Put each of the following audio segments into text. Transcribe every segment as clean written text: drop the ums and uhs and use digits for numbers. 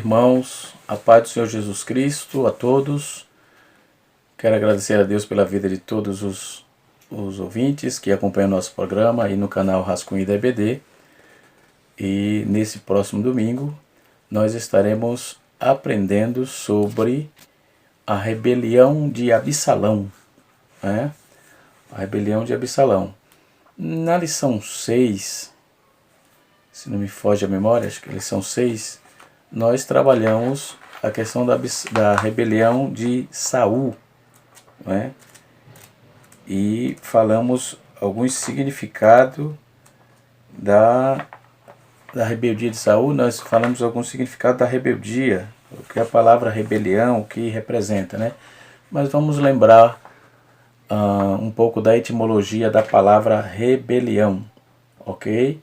irmãos, a paz do Senhor Jesus Cristo a todos. Quero agradecer a Deus pela vida de todos os ouvintes que acompanham nosso programa aí no canal Rascunho da EBD. E nesse próximo domingo nós estaremos aprendendo sobre a rebelião de Absalão, né? A rebelião de Absalão. Na lição 6, se não me foge a memória, acho que lição 6, nós trabalhamos a questão da rebelião de Saul, né? E falamos alguns significados da rebeldia de Saul. Nós falamos alguns significados da rebeldia, o que a palavra rebelião, o que representa, né? Mas vamos lembrar um pouco da etimologia da palavra rebelião, ok?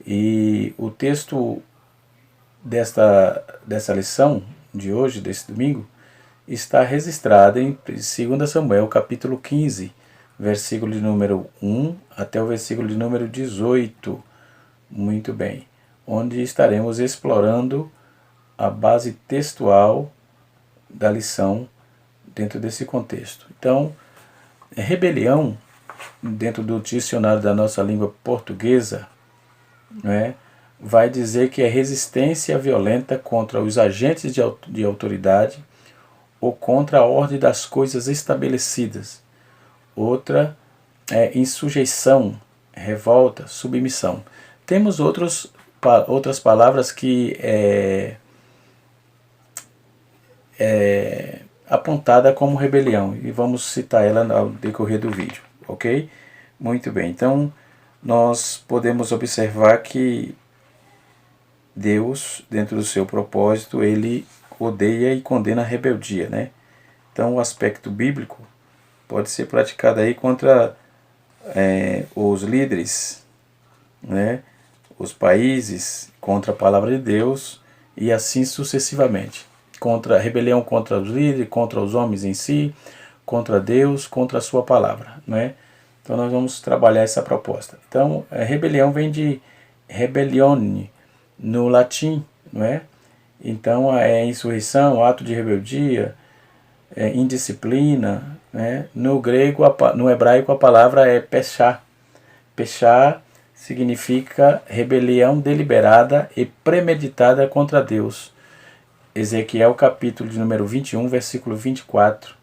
E o texto dessa lição de hoje, desse domingo, está registrado em 2 Samuel, capítulo 15, versículo de número 1 até o versículo de número 18. Muito bem. Onde estaremos explorando a base textual da lição dentro desse contexto. Então, rebelião, dentro do dicionário da nossa língua portuguesa, né, vai dizer que é resistência violenta contra os agentes de autoridade ou contra a ordem das coisas estabelecidas. Outra é insujeição, revolta, submissão. Temos outras palavras que é apontada como rebelião, e vamos citar ela ao decorrer do vídeo, ok? Muito bem, então nós podemos observar que Deus, dentro do seu propósito, ele odeia e condena a rebeldia, né? Então o aspecto bíblico pode ser praticado aí contra os líderes, né? Os países, contra a palavra de Deus e assim sucessivamente. Rebelião contra os líderes, contra os homens em si, contra Deus, contra a sua palavra, né? Então nós vamos trabalhar essa proposta. Então, rebelião vem de rebellione, no latim, não é? Então é insurreição, ato de rebeldia, indisciplina, né? No grego, no hebraico a palavra é pechá. Pechá significa rebelião deliberada e premeditada contra Deus. Ezequiel capítulo de número 21, versículo 24.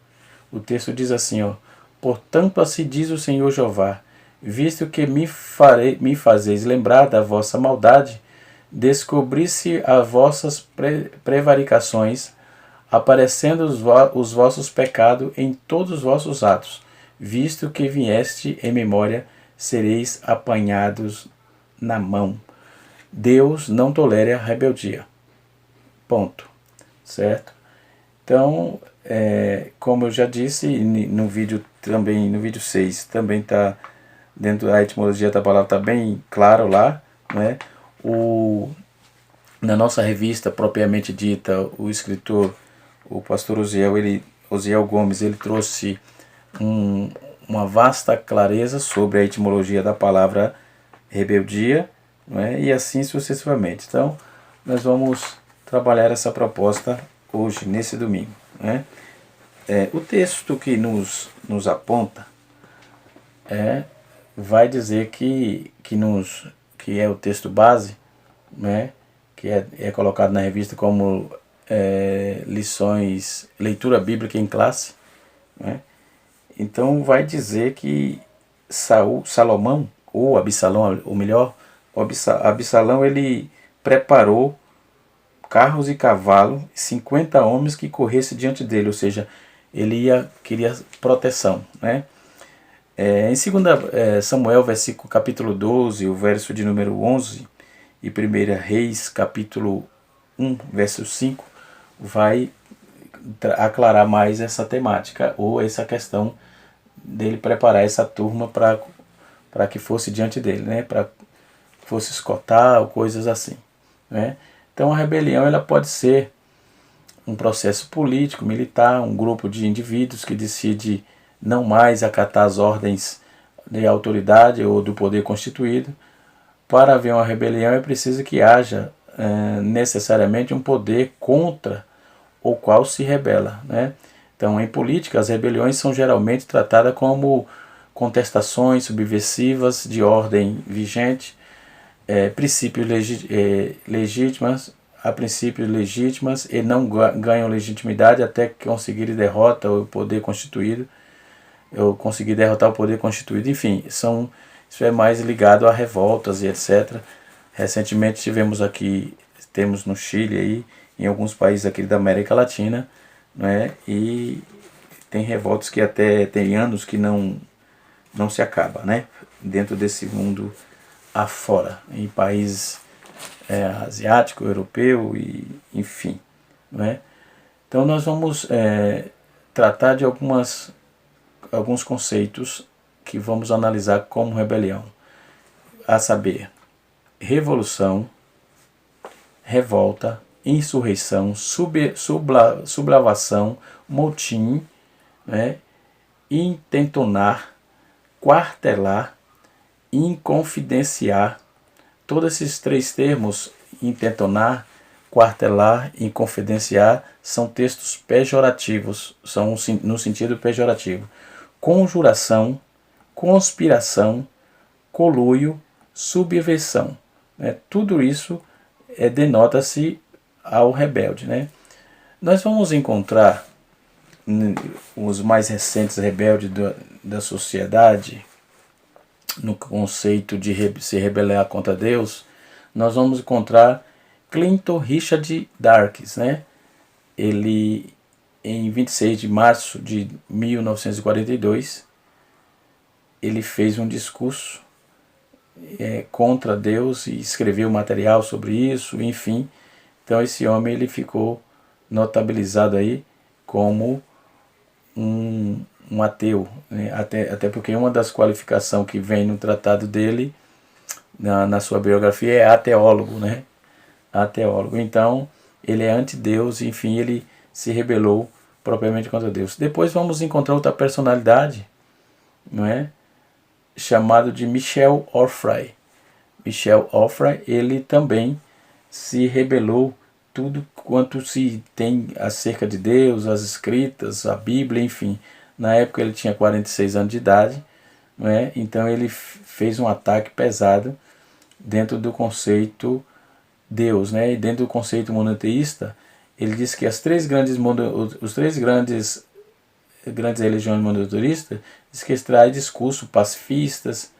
O texto diz assim, ó: portanto assim diz o Senhor Jeová, visto que me fazeis lembrar da vossa maldade, descobri-se as vossas prevaricações, aparecendo os vossos pecados em todos os vossos atos, visto que vieste em memória, sereis apanhados na mão. Deus não tolera a rebeldia. Ponto. Certo? Então, como eu já disse no vídeo 6, também está dentro da etimologia da palavra, está bem claro lá, né? Na nossa revista propriamente dita, o escritor, o pastor Osiel Gomes, ele trouxe uma vasta clareza sobre a etimologia da palavra rebeldia, né? E assim sucessivamente. Então, nós vamos trabalhar essa proposta hoje, nesse domingo, né? O texto que nos aponta vai dizer que é o texto base, né? Que é colocado na revista como lições, leitura bíblica em classe, né? Então vai dizer que Salomão, ou Absalão, ou melhor, Absalão, ele preparou carros e cavalos, 50 homens que corressem diante dele, ou seja, ele queria proteção, né? Em 2 Samuel, capítulo 12, o verso de número 11, e 1 Reis, capítulo 1, verso 5, vai aclarar mais essa temática, ou essa questão dele preparar essa turma para que fosse diante dele, né? Para que fosse escoltar, ou coisas assim, né? Então a rebelião ela pode ser um processo político, militar, um grupo de indivíduos que decide não mais acatar as ordens de autoridade ou do poder constituído. Para haver uma rebelião é preciso que haja necessariamente um poder contra o qual se rebela, né? Então, em política, as rebeliões são geralmente tratadas como contestações subversivas de ordem vigente, princípios legítimas, a princípios legítimas e não ganham legitimidade até conseguirem derrota o poder constituído, ou conseguir derrotar o poder constituído. Enfim, isso é mais ligado a revoltas e etc. Recentemente temos no Chile aí, em alguns países aqui da América Latina, né? E tem revoltas que até tem anos que não se acaba, né? Dentro desse mundo afora, em países asiático, europeu e enfim, né? Então nós vamos tratar de alguns conceitos que vamos analisar como rebelião, a saber, revolução, revolta, insurreição, sublavação, motim, né? Intentonar, quartelar, inconfidenciar. Todos esses três termos, intentonar, quartelar e inconfidenciar, são textos pejorativos, são no sentido pejorativo. Conjuração, conspiração, coluio, subversão, né? Tudo isso denota-se ao rebelde, né? Nós vamos encontrar os mais recentes rebeldes da sociedade, no conceito de se rebelar contra Deus. Nós vamos encontrar Clinton Richard Darkes, né? Ele, em 26 de março de 1942, ele fez um discurso contra Deus e escreveu material sobre isso, enfim. Então esse homem ele ficou notabilizado aí como um ateu, né? Até porque uma das qualificações que vem no tratado dele, na sua biografia, é ateólogo, né? Ateólogo. Então ele é anti-Deus, enfim, ele se rebelou propriamente contra Deus. Depois vamos encontrar outra personalidade, não é? Chamado de Michel Onfray. Michel Onfray, ele também se rebelou tudo quanto se tem acerca de Deus, as escritas, a Bíblia, enfim. Na época ele tinha 46 anos de idade, não é? Então ele fez um ataque pesado dentro do conceito Deus, né? E dentro do conceito monoteísta, ele diz que os três grandes religiões monoteístas diz que extrai discurso pacifistas,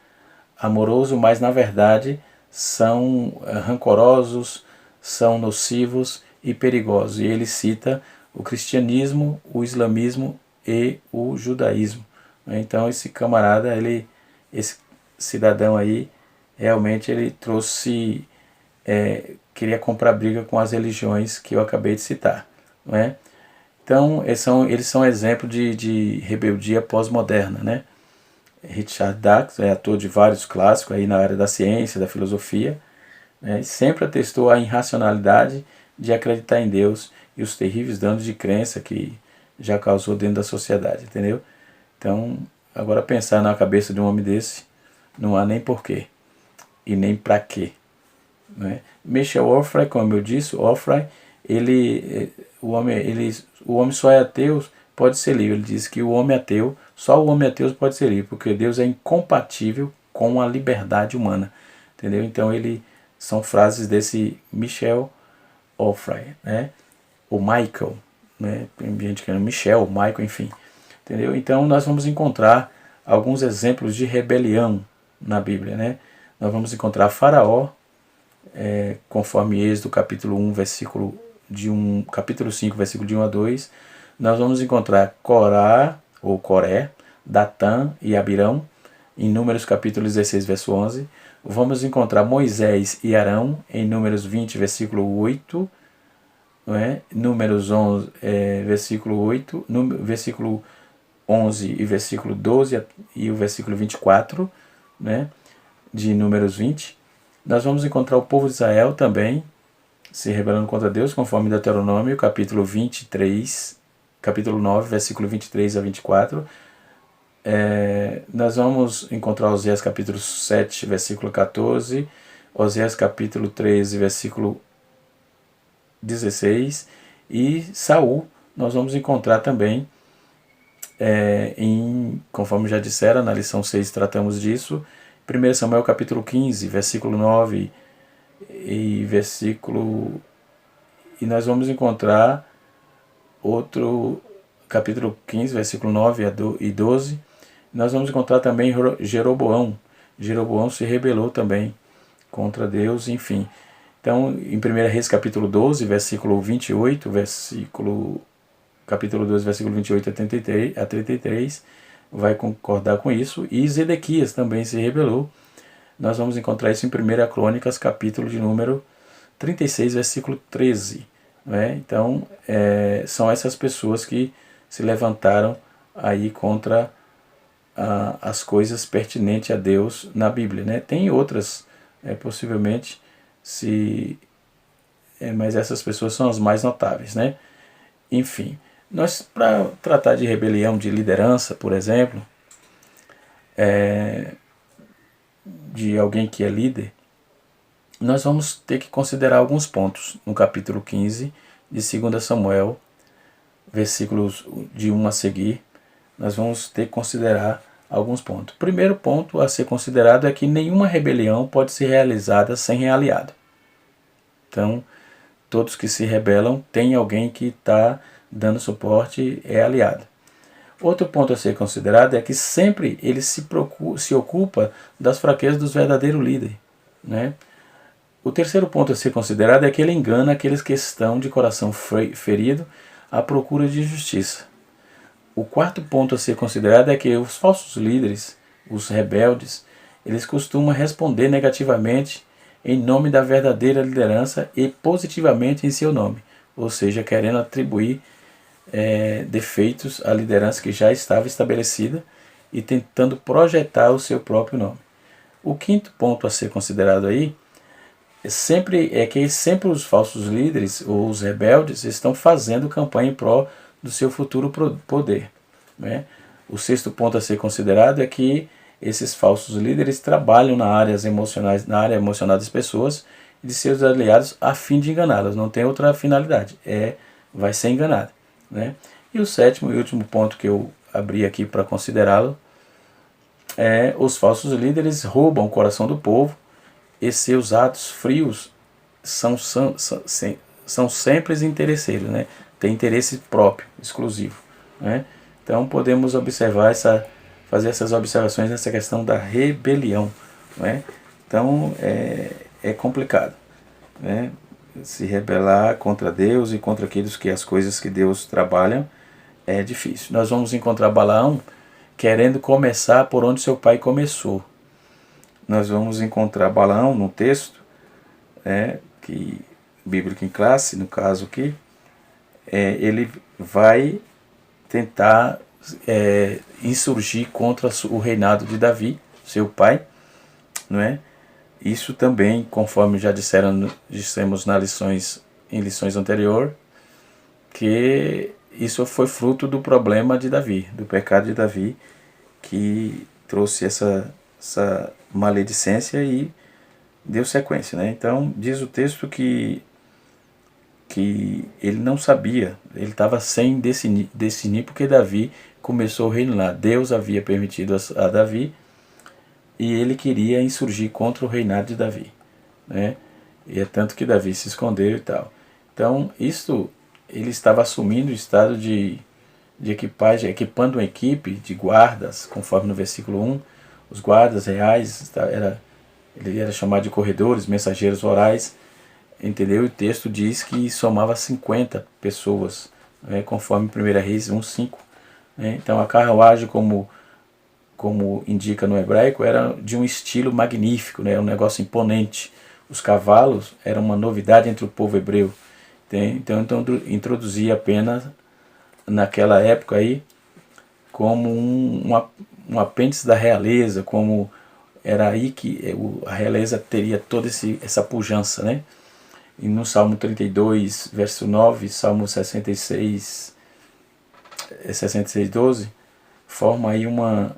amoroso, mas na verdade são rancorosos, são nocivos e perigosos. E ele cita o cristianismo, o islamismo e o judaísmo. Então esse camarada, esse cidadão aí, realmente ele trouxe, queria comprar briga com as religiões que eu acabei de citar, não é? Então eles são exemplo de rebeldia pós-moderna, né? Richard Dawkins é autor de vários clássicos aí na área da ciência, da filosofia, né? Sempre atestou a irracionalidade de acreditar em Deus e os terríveis danos de crença que já causou dentro da sociedade, entendeu? Então, agora pensar na cabeça de um homem desse, não há nem porquê e nem para quê, né? Michel Onfray, como eu disse, o homem só é ateu, pode ser livre. Ele diz que só o homem ateu pode ser livre, porque Deus é incompatível com a liberdade humana, entendeu? Então são frases desse Michel Onfray, né? O Michael, né? Tem gente que é Michel, Michael, enfim, entendeu? Então nós vamos encontrar alguns exemplos de rebelião na Bíblia, né? Nós vamos encontrar Faraó, conforme Êxodo capítulo 1, capítulo 5, versículo de 1 a 2. Nós vamos encontrar Corá, ou Coré, Datã e Abirão, em Números capítulo 16, verso 11. Vamos encontrar Moisés e Arão, em Números 20, versículo 8. Não é? Números 11, versículo 8, versículo 11 e versículo 12 e o versículo 24, né? De Números 20. Nós vamos encontrar o povo de Israel também se rebelando contra Deus, conforme Deuteronômio, capítulo 23, capítulo 9, versículo 23 a 24. Nós vamos encontrar Oséias capítulo 7, versículo 14, Oséias capítulo 13, versículo 16, e Saul nós vamos encontrar também, conforme já disseram, na lição 6 tratamos disso, 1 Samuel capítulo 15, versículo 9 e versículo... E nós vamos encontrar outro capítulo 15, versículo 9 e 12. Nós vamos encontrar também Jeroboão. Jeroboão se rebelou também contra Deus, enfim. Então, em 1 Reis capítulo 12, versículo 28, capítulo 12, versículo 28 a 33, vai concordar com isso. E Zedequias também se rebelou. Nós vamos encontrar isso em 1 Crônicas, capítulo de número 36, versículo 13. Né? Então, são essas pessoas que se levantaram aí contra as coisas pertinentes a Deus na Bíblia. Né? Tem outras, possivelmente, mas essas pessoas são as mais notáveis. Né? Enfim, nós, para tratar de rebelião de liderança, por exemplo, de alguém que é líder, nós vamos ter que considerar alguns pontos no capítulo 15 de 2 Samuel, versículos de 1 a seguir. Nós vamos ter que considerar alguns pontos. O primeiro ponto a ser considerado é que nenhuma rebelião pode ser realizada sem aliado. Então, todos que se rebelam têm alguém que está dando suporte, é aliado. Outro ponto a ser considerado é que sempre ele se ocupa das fraquezas dos verdadeiros líderes. Né? O terceiro ponto a ser considerado é que ele engana aqueles que estão de coração ferido à procura de justiça. O quarto ponto a ser considerado é que os falsos líderes, os rebeldes, eles costumam responder negativamente em nome da verdadeira liderança e positivamente em seu nome, ou seja, querendo atribuir defeitos à liderança que já estava estabelecida e tentando projetar o seu próprio nome. O quinto ponto a ser considerado aí é que sempre os falsos líderes ou os rebeldes estão fazendo campanha em prol do seu futuro poder. Né? O sexto ponto a ser considerado é que esses falsos líderes trabalham na área emocional das pessoas e de seus aliados a fim de enganá-las. Não tem outra finalidade, vai ser enganado. Né? E o sétimo e último ponto que eu abri aqui para considerá-lo os falsos líderes roubam o coração do povo e seus atos frios são sempre interesseiros, né? Tem interesse próprio, exclusivo. Né? Então podemos fazer essas observações nessa questão da rebelião. Né? Então é complicado. Né? Se rebelar contra Deus e contra as coisas que Deus trabalha é difícil. Nós vamos encontrar Balaão querendo começar por onde seu pai começou. Nós vamos encontrar Balaão no texto, que bíblico em classe, no caso aqui, ele vai tentar insurgir contra o reinado de Davi, seu pai, não é? Isso também, conforme já dissemos em lições anteriores, que isso foi fruto do problema de Davi, do pecado de Davi, que trouxe essa maledicência e deu sequência. Né? Então, diz o texto que ele não sabia, ele estava sem decidir porque Davi começou o reino lá. Deus havia permitido a Davi e ele queria insurgir contra o reinado de Davi. Né? E é tanto que Davi se escondeu e tal. Então, ele estava assumindo o estado de equipagem, equipando uma equipe de guardas, conforme no versículo 1, os guardas reais, ele era chamado de corredores, mensageiros orais, entendeu? E o texto diz que somava 50 pessoas, né, conforme 1 Reis 1:5. Né? Então a carruagem, como indica no hebraico, era de um estilo magnífico, né? Um negócio imponente. Os cavalos eram uma novidade entre o povo hebreu. Então introduzia apenas naquela época aí como um apêndice da realeza, como era aí que a realeza teria toda essa pujança, né? E no Salmo 32, verso 9, Salmo 66, 12, forma aí uma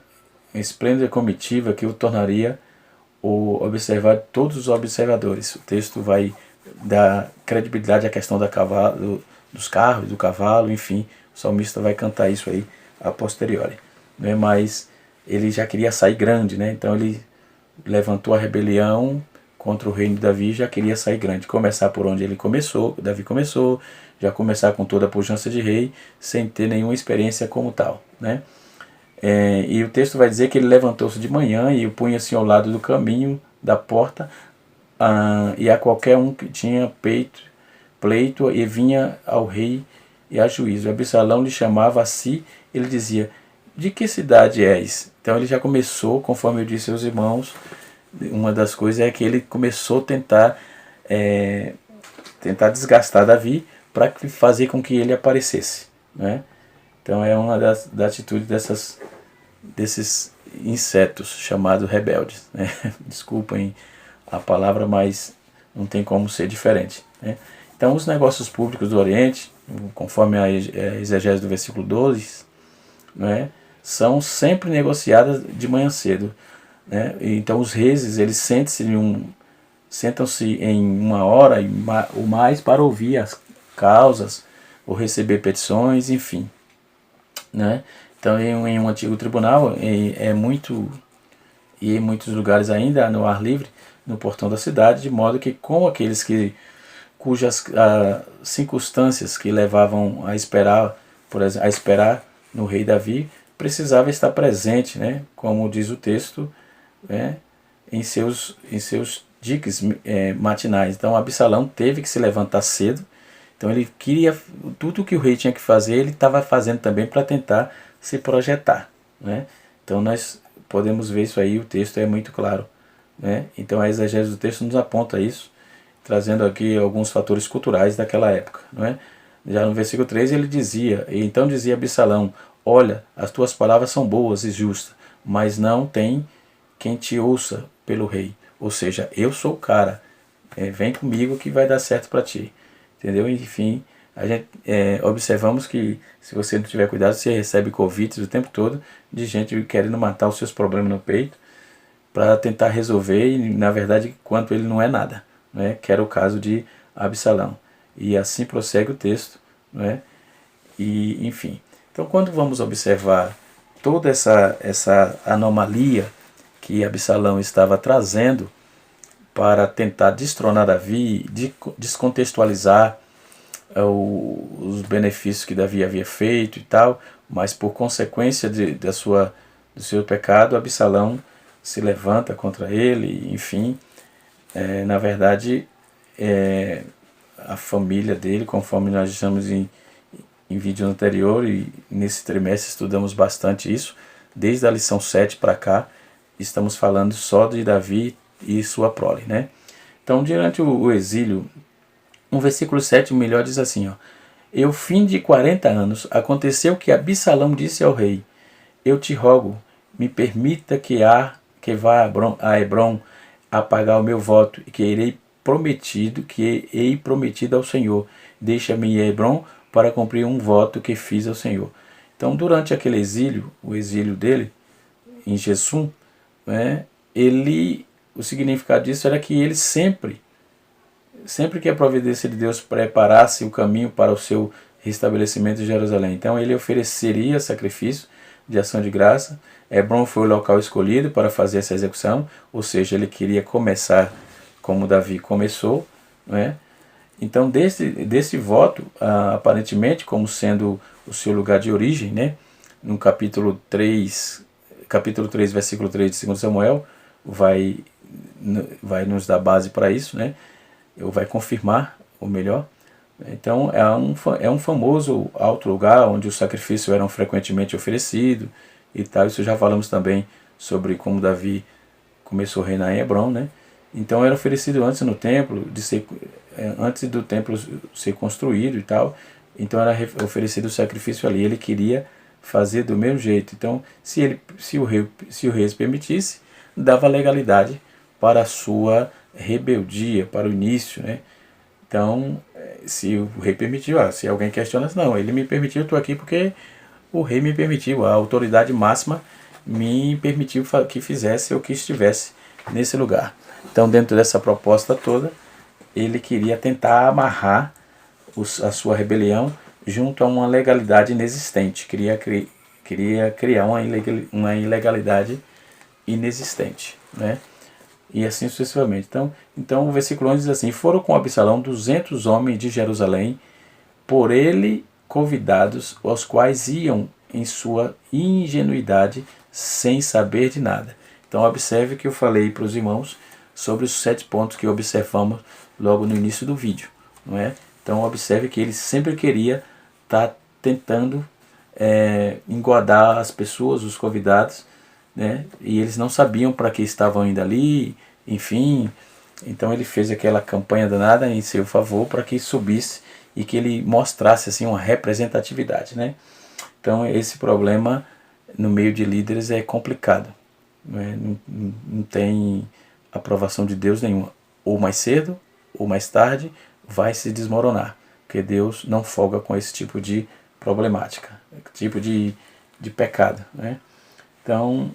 esplêndida comitiva que o tornaria o observar todos os observadores. O texto vai dar credibilidade à questão dos carros, do cavalo, enfim, o salmista vai cantar isso aí a posteriori, né? Mas ele já queria sair grande, né? Então ele levantou a rebelião contra o reino de Davi, já queria sair grande, começar por onde ele começou, Davi começou, já começar com toda a pujança de rei, sem ter nenhuma experiência como tal, né? E o texto vai dizer que ele levantou-se de manhã e o punha-se ao lado do caminho da porta, e a qualquer um que tinha pleito, e vinha ao rei e a juízo. Absalão lhe chamava a si, ele dizia: de que cidade és? Então ele já começou, conforme eu disse aos irmãos, uma das coisas é que ele começou a tentar desgastar Davi para fazer com que ele aparecesse, né? Então é uma das atitudes desses insetos chamados rebeldes, né? Desculpem a palavra, mas não tem como ser diferente, né? Então os negócios públicos do Oriente, conforme a exegese do versículo 12, né, são sempre negociadas de manhã cedo, né? Então os reis, eles sentam-se em uma hora ou mais para ouvir as causas ou receber petições, enfim, né? Então em um antigo tribunal e em muitos lugares ainda no ar livre, no portão da cidade, de modo que com aqueles cujas circunstâncias que levavam a esperar, por exemplo, a esperar no rei Davi, precisava estar presente, né? Como diz o texto, né? em seus diques matinais. Então Absalão teve que se levantar cedo. Então ele queria tudo que o rei tinha que fazer, ele estava fazendo também para tentar se projetar, né? Então nós podemos ver isso aí, o texto é muito claro, né? Então a exegese do texto nos aponta isso, trazendo aqui alguns fatores culturais daquela época, não é? Já no versículo 3 ele dizia: e então dizia Absalão: olha, as tuas palavras são boas e justas, mas não tem quem te ouça pelo rei. Ou seja, eu sou o cara, vem comigo que vai dar certo para ti. Entendeu? Enfim, a gente observamos que se você não tiver cuidado, você recebe convites o tempo todo de gente querendo matar os seus problemas no peito para tentar resolver, e na verdade, quanto ele não é nada, né? Que era o caso de Absalão. E assim prossegue o texto, né? E enfim, então quando vamos observar toda essa anomalia que Absalão estava trazendo para tentar destronar Davi, descontextualizar os benefícios que Davi havia feito e tal, mas por consequência do seu pecado, Absalão se levanta contra ele, enfim, na verdade, a família dele, conforme nós estamos em vídeo anterior, e nesse trimestre estudamos bastante isso, desde a lição 7 para cá, estamos falando só de Davi e sua prole, né? Então, durante o exílio, no versículo 7, o melhor diz assim, ó: e ao fim de 40 anos, aconteceu que Absalão disse ao rei: eu te rogo, me permita que vá a Hebrom a pagar o meu voto, e que hei prometido ao Senhor. Deixa-me ir a Hebrom para cumprir um voto que fiz ao Senhor. Então, durante aquele exílio, o exílio dele, em Jesum, né, o significado disso era que ele sempre que a providência de Deus preparasse o caminho para o seu restabelecimento em Jerusalém, então ele ofereceria sacrifício de ação de graça. Hebrom foi o local escolhido para fazer essa execução, ou seja, ele queria começar como Davi começou, né? Então desse voto, aparentemente como sendo o seu lugar de origem, né? No capítulo 3, versículo 3 de 2 Samuel, vai nos dar base para isso, né? Ou vai confirmar, ou melhor. Então é um famoso alto lugar onde os sacrifícios eram frequentemente oferecidos e tal. Isso já falamos também sobre como Davi começou a reinar em Hebrom, né? Então era oferecido antes no templo, antes do templo ser construído e tal. Então era oferecido o sacrifício ali. Ele queria fazer do mesmo jeito. Então se o rei permitisse, dava legalidade para a sua rebeldia, para o início, né? Então, se o rei permitiu, se alguém questiona, não, ele me permitiu, eu estou aqui porque o rei me permitiu, a autoridade máxima me permitiu que fizesse ou que estivesse nesse lugar. Então, dentro dessa proposta toda, ele queria tentar amarrar a sua rebelião junto a uma legalidade inexistente, queria criar uma ilegalidade inexistente, né? E assim sucessivamente. Então o versículo 11 diz assim: foram com Absalão 200 homens de Jerusalém, por ele convidados, os quais iam em sua ingenuidade, sem saber de nada. Então observe que eu falei para os irmãos sobre os 7 pontos que observamos logo no início do vídeo, não é? Então observe que ele sempre queria estar tentando engodar as pessoas, os convidados, né? E eles não sabiam para que estavam indo ali, enfim. Então ele fez aquela campanha danada em seu favor para que subisse e que ele mostrasse assim uma representatividade, né? Então esse problema no meio de líderes é complicado, né? Não tem aprovação de Deus nenhuma. Ou mais cedo ou mais tarde vai se desmoronar, porque Deus não folga com esse tipo de problemática, tipo de pecado, né? Então,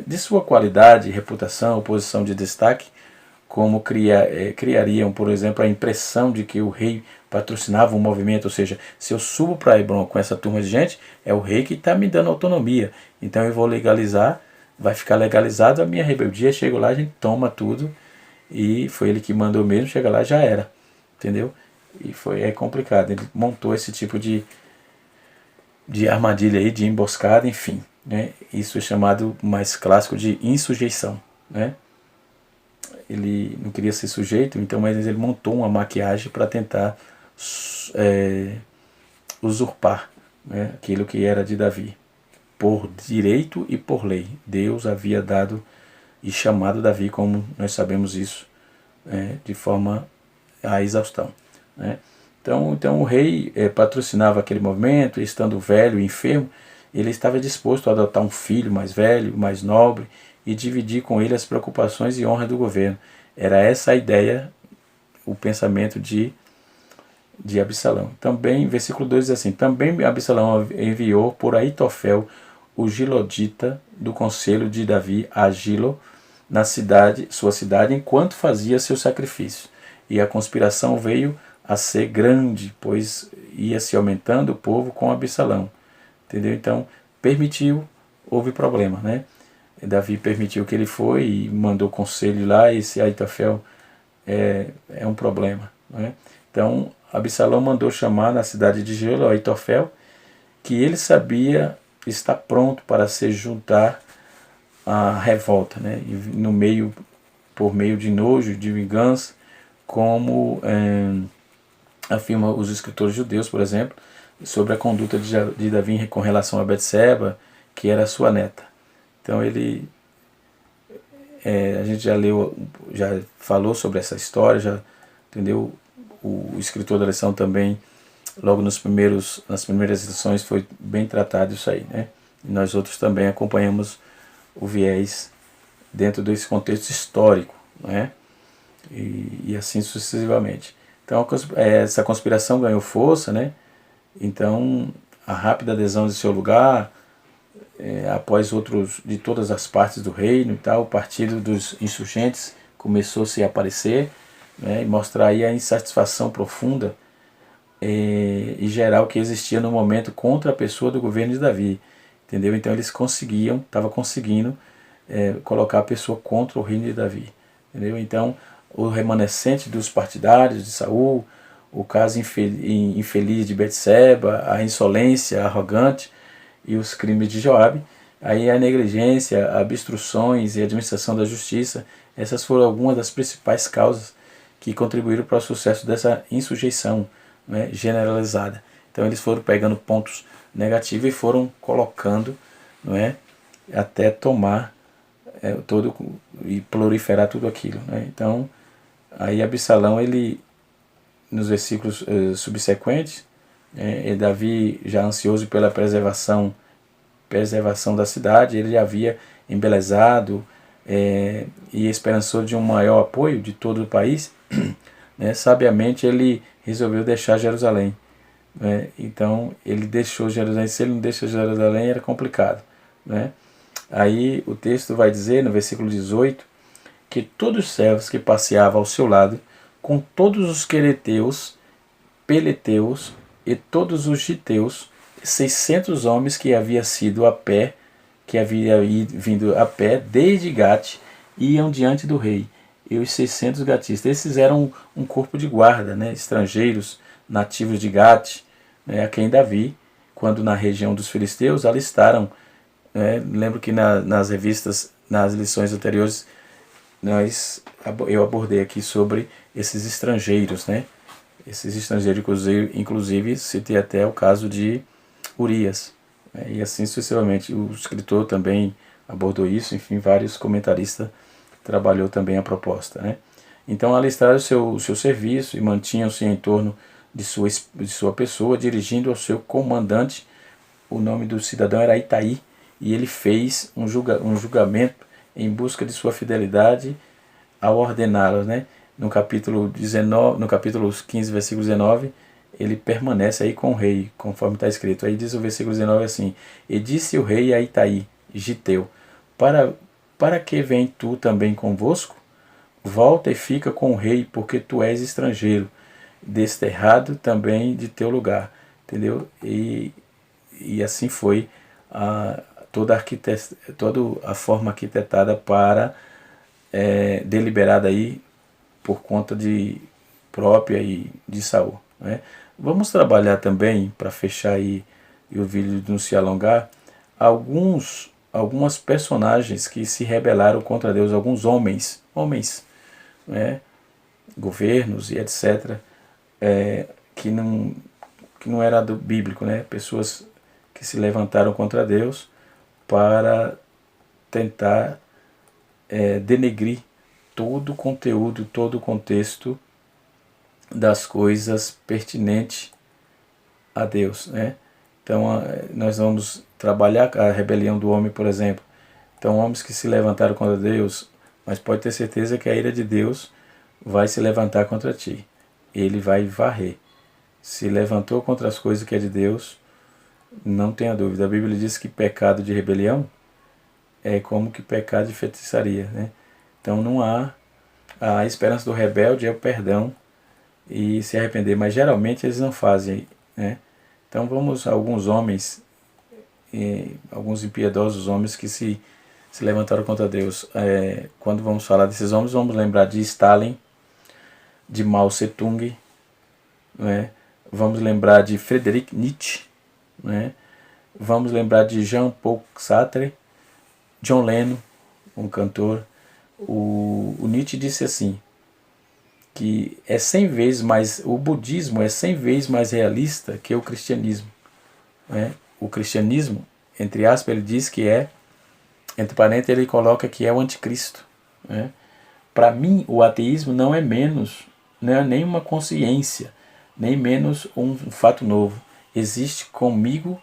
de sua qualidade, reputação, posição de destaque, como criariam, por exemplo, a impressão de que o rei patrocinava um movimento, ou seja, se eu subo para Hebron com essa turma de gente, é o rei que está me dando autonomia, então eu vou legalizar, vai ficar legalizado a minha rebeldia, chego lá, a gente toma tudo, e foi ele que mandou mesmo, chega lá, já era, entendeu? E é complicado, ele montou esse tipo de armadilha aí, de emboscada, enfim, né? Isso é chamado mais clássico de insujeição, né? Ele não queria ser sujeito, então, mas ele montou uma maquiagem para tentar usurpar, né, aquilo que era de Davi, por direito e por lei. Deus havia dado e chamado Davi, como nós sabemos isso, de forma à exaustão, né? Então o rei patrocinava aquele movimento, e estando velho e enfermo, ele estava disposto a adotar um filho mais velho, mais nobre, e dividir com ele as preocupações e honra do governo. Era essa a ideia, o pensamento de Absalão. Também, versículo 2 diz assim: também Absalão enviou por Aitofel, o gilodita do conselho de Davi, a Gilo, na sua cidade, enquanto fazia seu sacrifício. E a conspiração veio a ser grande, pois ia se aumentando o povo com Absalão. Entendeu? Então, permitiu, houve problema, né? Davi permitiu que ele foi e mandou conselho lá, e esse Aitofel é um problema, né? Então, Absalão mandou chamar na cidade de Gilo Aitofel, que ele sabia estar pronto para se juntar à revolta, né? E por meio de nojo, de vingança, como afirma os escritores judeus, por exemplo, sobre a conduta de Davi com relação a Betseba, que era sua neta. Então a gente já falou sobre essa história, já entendeu? O escritor da lição também, logo nas primeiras lições, foi bem tratado isso aí, né? E nós outros também acompanhamos o viés dentro desse contexto histórico, né? E assim sucessivamente. Então essa conspiração ganhou força, né? Então a rápida adesão de seu lugar, após outros de todas as partes do reino e tal, o partido dos insurgentes começou -se a aparecer, né, e mostrar aí a insatisfação profunda e geral que existia no momento contra a pessoa do governo de Davi, entendeu? Então eles estavam conseguindo colocar a pessoa contra o reino de Davi, entendeu? Então o remanescente dos partidários de Saul, o caso infeliz de Betseba, a insolência arrogante e os crimes de Joabe, aí a negligência, obstruções e a administração da justiça, essas foram algumas das principais causas que contribuíram para o sucesso dessa insurreição, né, generalizada. Então eles foram pegando pontos negativos e foram colocando, não é, até tomar todo e proliferar tudo aquilo, né? Então aí Absalão, ele nos versículos subsequentes, Davi, já ansioso pela preservação da cidade, ele havia embelezado e esperançoso de um maior apoio de todo o país, né? Sabiamente ele resolveu deixar Jerusalém, né? Então ele deixou Jerusalém. Se ele não deixa Jerusalém, era complicado, né? Aí o texto vai dizer no versículo 18 que todos os servos que passeavam ao seu lado com todos os quereteus, peleteus e todos os giteus, 600 homens que havia sido a pé, que havia vindo a pé desde Gate, iam diante do rei, e os 600 gatistas. Esses eram um corpo de guarda, né, estrangeiros, nativos de Gate, né, a quem Davi, quando na região dos filisteus, alistaram. Lembro que nas revistas, nas lições anteriores, eu abordei aqui sobre esses estrangeiros, né? Esses estrangeiros, inclusive citei até o caso de Urias, né? E assim sucessivamente. O escritor também abordou isso, enfim, vários comentaristas trabalhou também a proposta, né? Então alistaram o seu serviço e mantinham-se em torno de sua pessoa, dirigindo ao seu comandante. O nome do cidadão era Itaí, e ele fez um julgamento em busca de sua fidelidade ao ordená-los, né? No capítulo 15, versículo 19, ele permanece aí com o rei, conforme está escrito. Aí diz o versículo 19 assim: E disse o rei a Itaí, Giteu, para que vem tu também convosco? Volta e fica com o rei, porque tu és estrangeiro, desterrado também de teu lugar. Entendeu? E assim foi toda a forma arquitetada para deliberada aí por conta de própria e de Saul, né? Vamos trabalhar também, para fechar aí e o vídeo não se alongar, algumas personagens que se rebelaram contra Deus, alguns homens, né, governos e etc., que não era do bíblico, né? Pessoas que se levantaram contra Deus para tentar denegrir todo o conteúdo, todo o contexto das coisas pertinentes a Deus, né? Então nós vamos trabalhar a rebelião do homem, por exemplo. Então homens que se levantaram contra Deus, mas pode ter certeza que a ira de Deus vai se levantar contra ti. Ele vai varrer. Se levantou contra as coisas que é de Deus, não tenha dúvida. A Bíblia diz que pecado de rebelião é como que pecado de feitiçaria, né? Então não há a esperança do rebelde é o perdão e se arrepender, mas geralmente eles não fazem, né? Então vamos a alguns homens, alguns impiedosos homens que se levantaram contra Deus. Quando vamos falar desses homens, vamos lembrar de Stalin, de Mao Tse-tung, né? Vamos lembrar de Friedrich Nietzsche, né? Vamos lembrar de Jean-Paul Sartre, John Lennon, um cantor. O Nietzsche disse assim, que é 100 vezes mais, o budismo é 100 vezes mais realista que o cristianismo, né? O cristianismo, entre aspas, ele diz que entre parênteses, ele coloca que é o anticristo, né? Para mim, o ateísmo não é menos, não é nem uma consciência, nem menos um fato novo. Existe comigo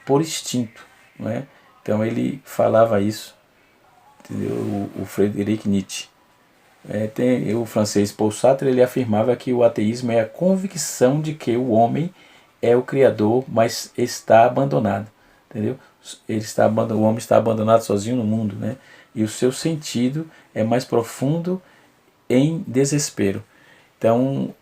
por instinto, né? Então ele falava isso, entendeu? O Friedrich Nietzsche. Tem o francês Paul Sartre, ele afirmava que o ateísmo é a convicção de que o homem é o criador, mas está abandonado, entendeu? O homem está abandonado sozinho no mundo, né? E o seu sentido é mais profundo em desespero. Então,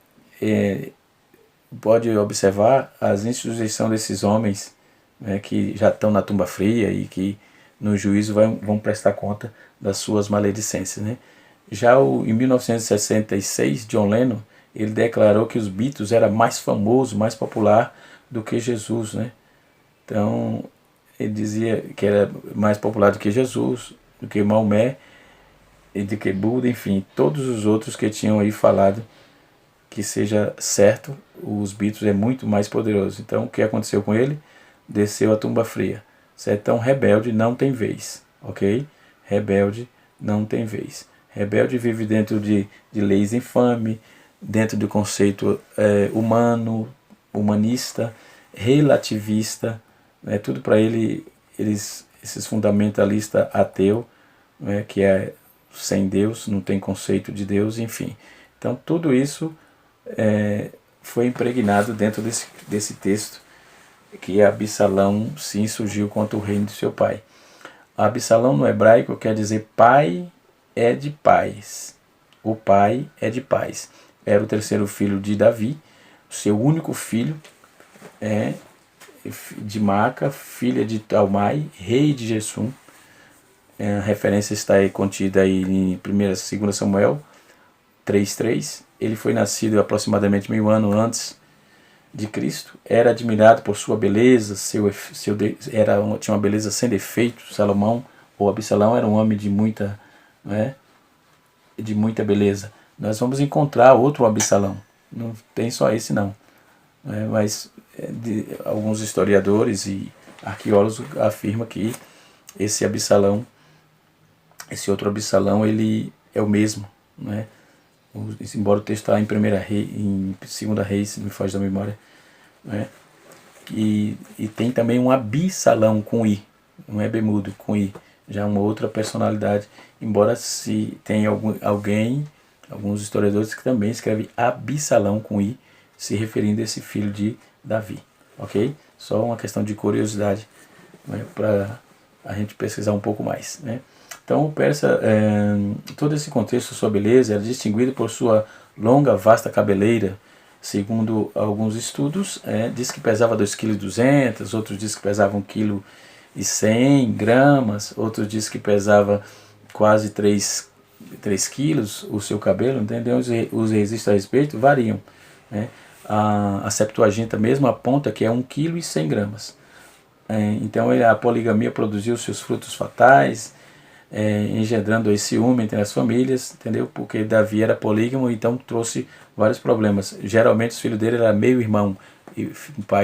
pode observar as instituições desses homens, né, que já estão na tumba fria e que no juízo vão prestar conta das suas maledicências, né? Já em 1966, John Lennon, ele declarou que os Beatles era mais famoso, mais popular do que Jesus, né? Então, ele dizia que era mais popular do que Jesus, do que Maomé, e do que Buda, enfim, todos os outros que tinham aí falado que seja certo, os Beatles é muito mais poderoso. Então, o que aconteceu com ele? Desceu a tumba fria. Então, rebelde não tem vez, ok? Rebelde não tem vez. Rebelde vive dentro de leis infames, dentro do conceito humano, humanista, relativista, né? Tudo para esses fundamentalistas ateu, né? Que é sem Deus, não tem conceito de Deus, enfim. Então tudo isso foi impregnado dentro desse texto, que Absalão se insurgiu contra o reino de seu pai. Absalão no hebraico quer dizer pai é de paz. O pai é de paz. era o terceiro filho de Davi, seu único filho, de Maaca, filha de Talmai, rei de Gessum. A referência está aí contida aí em 2 Samuel 3:3. Ele foi nascido aproximadamente 1000 anos antes de Cristo. Era admirado por sua beleza, tinha uma beleza sem defeito. Salomão ou Absalão era um homem de muita, né, de muita beleza. Nós vamos encontrar outro Absalão. Não tem só esse não. Mas alguns historiadores e arqueólogos afirmam que esse outro Absalão, ele é o mesmo, né? Embora o texto está em 2 Reis, se me foge da memória, né? E tem também um Abissalão com I, não é bemudo, com I, já uma outra personalidade, embora se tenha alguns historiadores que também escrevem Abissalão com I, se referindo a esse filho de Davi, ok? Só uma questão de curiosidade, né, para a gente pesquisar um pouco mais, né? Então o persa, todo esse contexto, sua beleza, era distinguido por sua longa, vasta cabeleira. Segundo alguns estudos, diz que pesava 2,2 kg, outros diz que pesava 1,1 kg, outros diz que pesava quase 3 quilos o seu cabelo, entendeu? Os registros a respeito variam, né? A Septuaginta mesmo aponta que é 1,1 kg. Então a poligamia produziu seus frutos fatais, engendrando esse ciúme entre as famílias, entendeu? Porque Davi era polígamo, então trouxe vários problemas. Geralmente os filhos dele eram meio-irmão,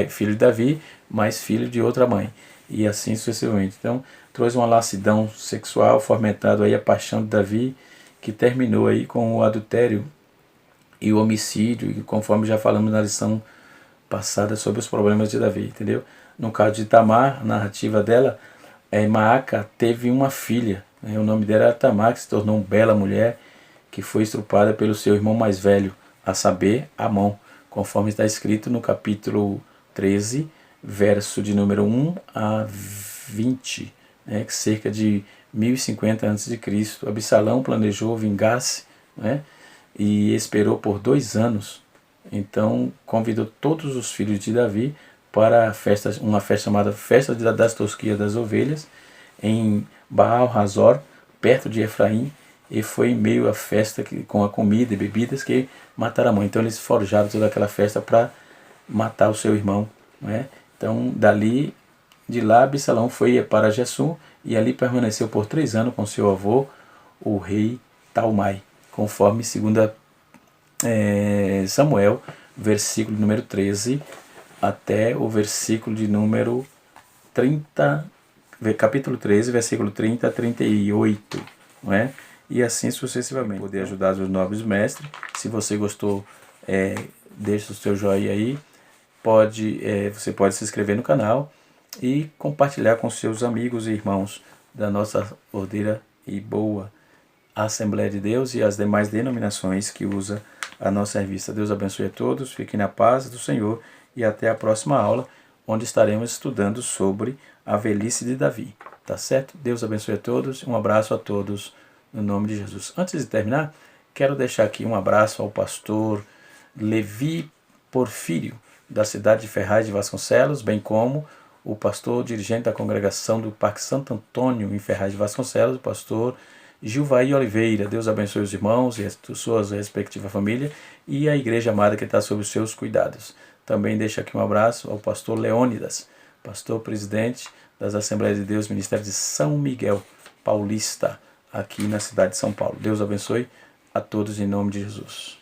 filho de Davi, mas filho de outra mãe, e assim sucessivamente. Então trouxe uma lassidão sexual, fomentado aí a paixão de Davi, que terminou aí com o adultério e o homicídio, e conforme já falamos na lição passada sobre os problemas de Davi, entendeu? No caso de Tamar, a narrativa dela, Maaca teve uma filha, né? O nome dela era Tamar, que se tornou uma bela mulher, que foi estrupada pelo seu irmão mais velho, a saber, Amon, conforme está escrito no capítulo 13, verso de número 1 a 20, né? Cerca de 1050 a.C. Absalão planejou vingar-se, né? E esperou por 2 anos. Então convidou todos os filhos de Davi para uma festa chamada Festa das Tosquias das Ovelhas, em Baal-Hazor, perto de Efraim, e foi em meio à festa com a comida e bebidas que mataram a mãe. Então eles forjaram toda aquela festa para matar o seu irmão, né? Então de lá Absalão foi para Gessum e ali permaneceu por 3 anos com seu avô, o rei Talmai, conforme 2 Samuel, versículo número 13, até o versículo de número 30, capítulo 13, versículo 30 a 38, não é? E assim sucessivamente. Poder ajudar os nobres mestres. Se você gostou, deixa o seu joinha aí. Você pode se inscrever no canal e compartilhar com seus amigos e irmãos da nossa ordeira e boa Assembleia de Deus e as demais denominações que usa a nossa revista. Deus abençoe a todos, fiquem na paz do Senhor e até a próxima aula, onde estaremos estudando sobre a velhice de Davi. Tá certo? Deus abençoe a todos, um abraço a todos, no nome de Jesus. Antes de terminar, quero deixar aqui um abraço ao pastor Levi Porfírio, da cidade de Ferraz de Vasconcelos, bem como o pastor dirigente da congregação do Parque Santo Antônio, em Ferraz de Vasconcelos, o pastor Gilvaí Oliveira. Deus abençoe os irmãos e a sua respectiva família e a igreja amada que está sob os seus cuidados. Também deixo aqui um abraço ao pastor Leônidas, pastor presidente das Assembleias de Deus, Ministério de São Miguel Paulista, aqui na cidade de São Paulo. Deus abençoe a todos em nome de Jesus.